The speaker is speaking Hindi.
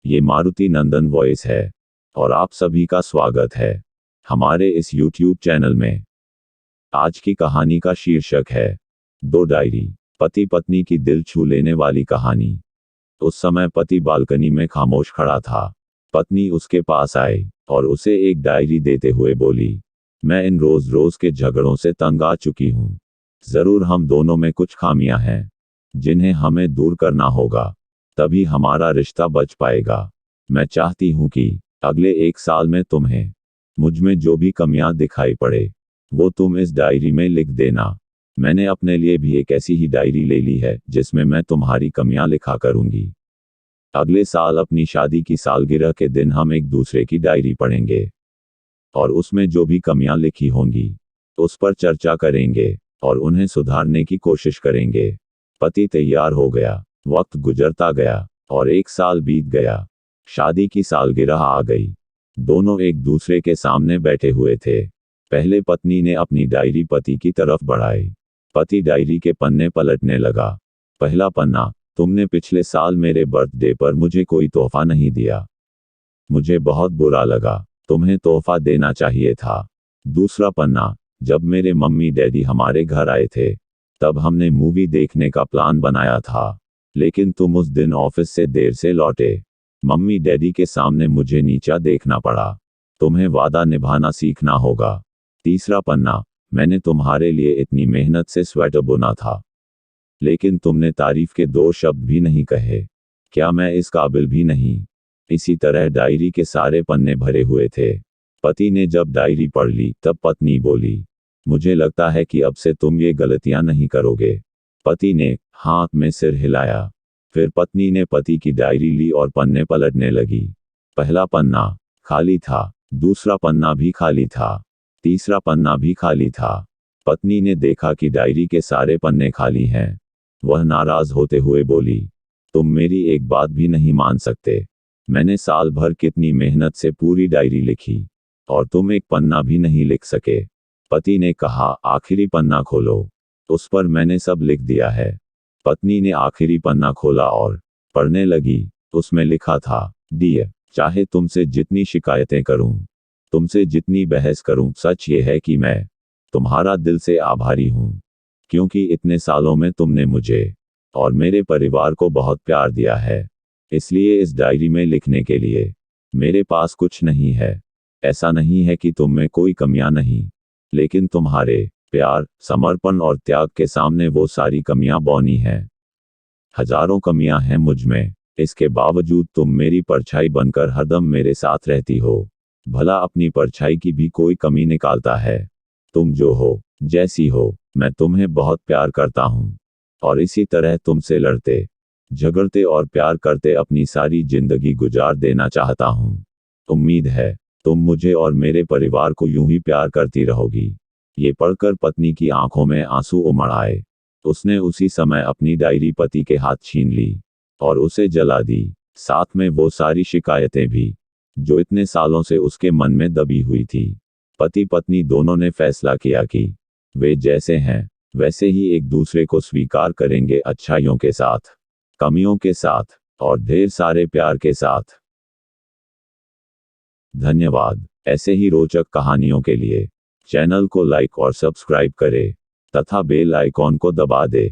ये मारुति नंदन वॉइस है और आप सभी का स्वागत है हमारे इस YouTube चैनल में। आज की कहानी का शीर्षक है दो डायरी, पति पत्नी की दिल छू लेने वाली कहानी। उस समय पति बालकनी में खामोश खड़ा था। पत्नी उसके पास आई और उसे एक डायरी देते हुए बोली, मैं इन रोज रोज के झगड़ों से तंग आ चुकी हूँ। जरूर हम दोनों में कुछ खामियां हैं जिन्हें हमें दूर करना होगा, तभी हमारा रिश्ता बच पाएगा। मैं चाहती हूं कि अगले 1 साल में तुम्हें मुझ में जो भी कमियां दिखाई पड़े वो तुम इस डायरी में लिख देना। मैंने अपने लिए भी एक ऐसी ही डायरी ले ली है जिसमें मैं तुम्हारी कमियां लिखा करूंगी। अगले साल अपनी शादी की सालगिरह के दिन हम एक दूसरे की डायरी पढ़ेंगे और उसमें जो भी कमियां लिखी होंगी उस पर चर्चा करेंगे और उन्हें सुधारने की कोशिश करेंगे। पति तैयार हो गया। वक्त गुजरता गया और 1 साल बीत गया। शादी की सालगिरह आ गई। दोनों एक दूसरे के सामने बैठे हुए थे। पहले पत्नी ने अपनी डायरी पति की तरफ बढ़ाई। पति डायरी के पन्ने पलटने लगा। पहला पन्ना, तुमने पिछले साल मेरे बर्थडे पर मुझे कोई तोहफा नहीं दिया। मुझे बहुत बुरा लगा, तुम्हें तोहफा देना चाहिए था। दूसरा पन्ना, जब मेरे मम्मी डैडी हमारे घर आए थे तब हमने मूवी देखने का प्लान बनाया था, लेकिन तुम उस दिन ऑफिस से देर से लौटे। मम्मी डैडी के सामने मुझे नीचा देखना पड़ा। तुम्हें वादा निभाना सीखना होगा। तीसरा पन्ना, मैंने तुम्हारे लिए इतनी मेहनत से स्वेटर बुना था, लेकिन तुमने तारीफ के 2 शब्द भी नहीं कहे। क्या मैं इस काबिल भी नहीं? इसी तरह डायरी के सारे पन्ने भरे हुए थे। पति ने जब डायरी पढ़ ली तब पत्नी बोली, मुझे लगता है कि अब से तुम ये गलतियां नहीं करोगे। पति ने हाथ में सिर हिलाया। फिर पत्नी ने पति की डायरी ली और पन्ने पलटने लगी। पहला पन्ना खाली था, दूसरा पन्ना भी खाली था, तीसरा पन्ना भी खाली था। पत्नी ने देखा कि डायरी के सारे पन्ने खाली हैं। वह नाराज होते हुए बोली, तुम मेरी एक बात भी नहीं मान सकते। मैंने साल भर कितनी मेहनत से पूरी डायरी लिखी और तुम एक पन्ना भी नहीं लिख सके। पति ने कहा, आखिरी पन्ना खोलो, उस पर मैंने सब लिख दिया है। पत्नी ने आखिरी पन्ना खोला और पढ़ने लगी। उसमें लिखा था, डियर, चाहे तुमसे जितनी शिकायतें करूं, तुमसे जितनी बहस करूं, सच ये है कि मैं तुम्हारा दिल से आभारी हूं, क्योंकि इतने सालों में तुमने मुझे और मेरे परिवार को बहुत प्यार दिया है। इसलिए इस डायरी में लिखने के लिए मेरे पास कुछ नहीं है। ऐसा नहीं है कि तुम में कोई कमियां नहीं, लेकिन तुम्हारे प्यार, समर्पण और त्याग के सामने वो सारी कमियां बौनी हैं। हजारों कमियां हैं मुझ में, इसके बावजूद तुम मेरी परछाई बनकर हरदम मेरे साथ रहती हो। भला अपनी परछाई की भी कोई कमी निकालता है? तुम जो हो, जैसी हो, मैं तुम्हें बहुत प्यार करता हूं और इसी तरह तुमसे लड़ते, झगड़ते और प्यार करते अपनी सारी जिंदगी गुजार देना चाहता हूं। उम्मीद है तुम मुझे और मेरे परिवार को यूं ही प्यार करती रहोगी। ये पढ़कर पत्नी की आंखों में आंसू उमड़ आए। उसने उसी समय अपनी डायरी पति के हाथ छीन ली और उसे जला दी, साथ में वो सारी शिकायतें भी जो इतने सालों से उसके मन में दबी हुई थी। पति पत्नी दोनों ने फैसला किया कि वे जैसे हैं वैसे ही एक दूसरे को स्वीकार करेंगे, अच्छाइयों के साथ, कमियों के साथ और ढेर सारे प्यार के साथ। धन्यवाद। ऐसे ही रोचक कहानियों के लिए चैनल को लाइक और सब्सक्राइब करें तथा बेल आइकॉन को दबा दें।